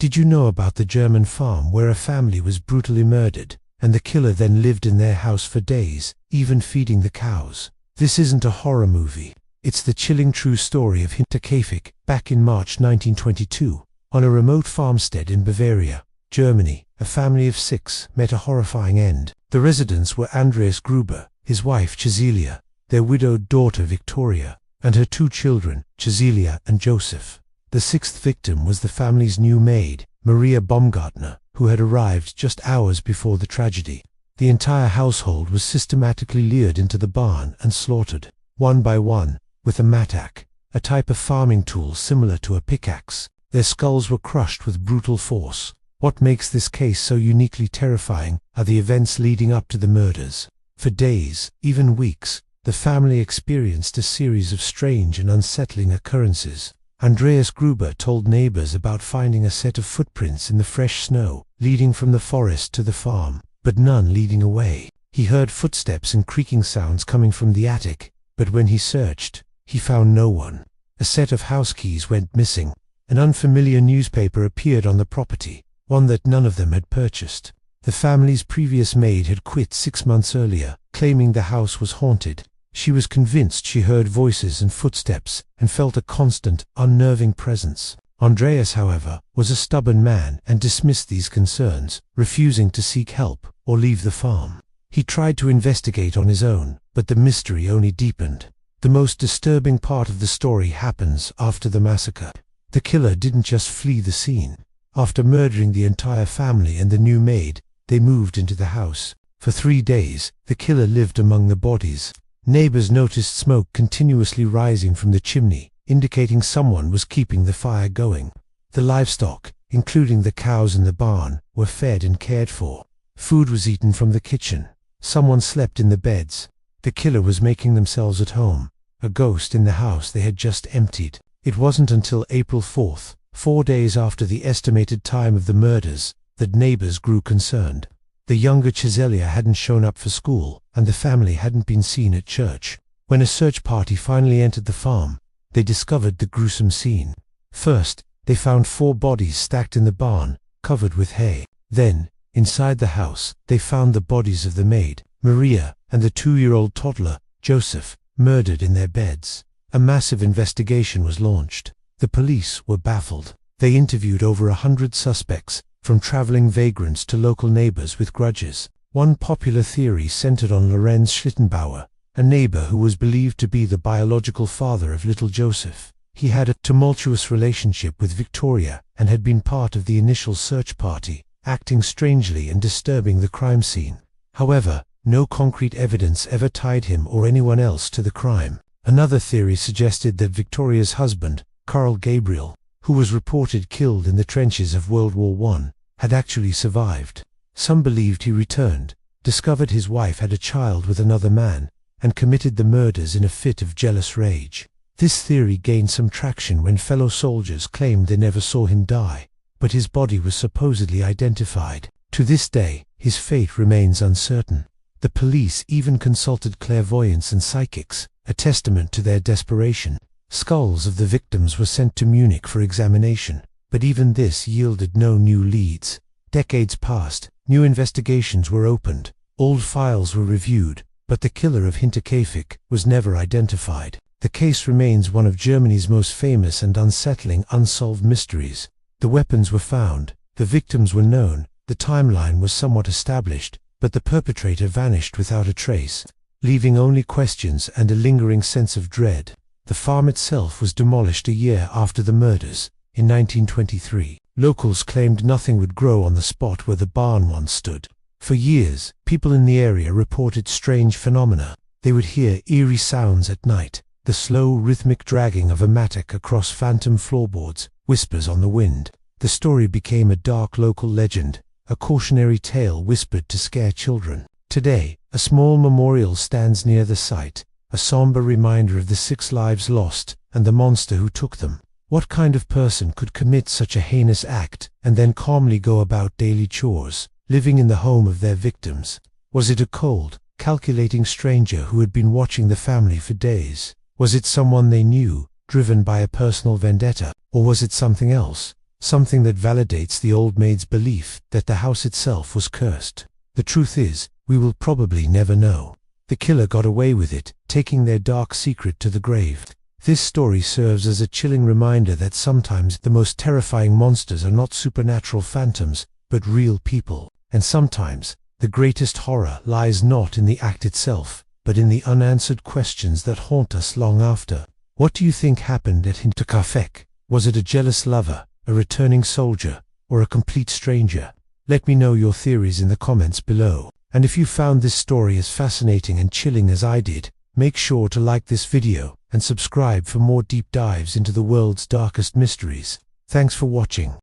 Did you know about the German farm where a family was brutally murdered, and the killer then lived in their house for days, even feeding the cows? This isn't a horror movie. It's the chilling true story of Hinterkaifeck back in March 1922. On a remote farmstead in Bavaria, Germany, a family of 6 met a horrifying end. The residents were Andreas Gruber, his wife Cecilia, their widowed daughter Victoria, and her 2 children, Cecilia and Joseph. The 6th victim was the family's new maid, Maria Baumgartner, who had arrived just hours before the tragedy. The entire household was systematically lured into the barn and slaughtered, one by one, with a mattock, a type of farming tool similar to a pickaxe. Their skulls were crushed with brutal force. What makes this case so uniquely terrifying are the events leading up to the murders. For days, even weeks, the family experienced a series of strange and unsettling occurrences. Andreas Gruber told neighbors about finding a set of footprints in the fresh snow, leading from the forest to the farm, but none leading away. He heard footsteps and creaking sounds coming from the attic, but when he searched, he found no one. A set of house keys went missing. An unfamiliar newspaper appeared on the property, one that none of them had purchased. The family's previous maid had quit 6 months earlier, claiming the house was haunted. She was convinced she heard voices and footsteps and felt a constant, unnerving presence. Andreas, however, was a stubborn man and dismissed these concerns, refusing to seek help or leave the farm. He tried to investigate on his own, but the mystery only deepened. The most disturbing part of the story happens after the massacre. The killer didn't just flee the scene. After murdering the entire family and the new maid, they moved into the house. For 3 days, the killer lived among the bodies. Neighbors noticed smoke continuously rising from the chimney, indicating someone was keeping the fire going. The livestock, including the cows in the barn, were fed and cared for. Food was eaten from the kitchen. Someone slept in the beds. The killer was making themselves at home, a ghost in the house they had just emptied. It wasn't until April 4th, 4 days after the estimated time of the murders, that neighbors grew concerned. The younger Cecilia hadn't shown up for school, and the family hadn't been seen at church. When a search party finally entered the farm, they discovered the gruesome scene. First, they found 4 bodies stacked in the barn, covered with hay. Then, inside the house, they found the bodies of the maid, Maria, and the 2-year-old toddler, Joseph, murdered in their beds. A massive investigation was launched. The police were baffled. They interviewed over 100 suspects, from traveling vagrants to local neighbors with grudges. One popular theory centered on Lorenz Schlittenbauer, a neighbor who was believed to be the biological father of little Joseph. He had a tumultuous relationship with Victoria and had been part of the initial search party, acting strangely and disturbing the crime scene. However, no concrete evidence ever tied him or anyone else to the crime. Another theory suggested that Victoria's husband, Karl Gabriel, who was reported killed in the trenches of World War I, had actually survived. Some believed he returned, discovered his wife had a child with another man, and committed the murders in a fit of jealous rage. This theory gained some traction when fellow soldiers claimed they never saw him die, but his body was supposedly identified. To this day, his fate remains uncertain. The police even consulted clairvoyants and psychics, a testament to their desperation. Skulls of the victims were sent to Munich for examination, but even this yielded no new leads. Decades passed, new investigations were opened, old files were reviewed, but the killer of Hinterkaifeck was never identified. The case remains one of Germany's most famous and unsettling unsolved mysteries. The weapons were found, the victims were known, the timeline was somewhat established, but the perpetrator vanished without a trace, leaving only questions and a lingering sense of dread. The farm itself was demolished a year after the murders, in 1923. Locals claimed nothing would grow on the spot where the barn once stood. For years, people in the area reported strange phenomena. They would hear eerie sounds at night, the slow rhythmic dragging of a mattock across phantom floorboards, whispers on the wind. The story became a dark local legend, a cautionary tale whispered to scare children. Today, a small memorial stands near the site, a somber reminder of the 6 lives lost and the monster who took them. What kind of person could commit such a heinous act and then calmly go about daily chores, living in the home of their victims? Was it a cold, calculating stranger who had been watching the family for days? Was it someone they knew, driven by a personal vendetta? Or was it something else? something that validates the old maid's belief that the house itself was cursed. The truth is, we will probably never know. The killer got away with it, taking their dark secret to the grave. This story serves as a chilling reminder that sometimes the most terrifying monsters are not supernatural phantoms, but real people. And sometimes, the greatest horror lies not in the act itself, but in the unanswered questions that haunt us long after. What do you think happened at Hinterkaifeck? Was it a jealous lover, a returning soldier, or a complete stranger? Let me know your theories in the comments below. And if you found this story as fascinating and chilling as I did, make sure to like this video and subscribe for more deep dives into the world's darkest mysteries. Thanks for watching.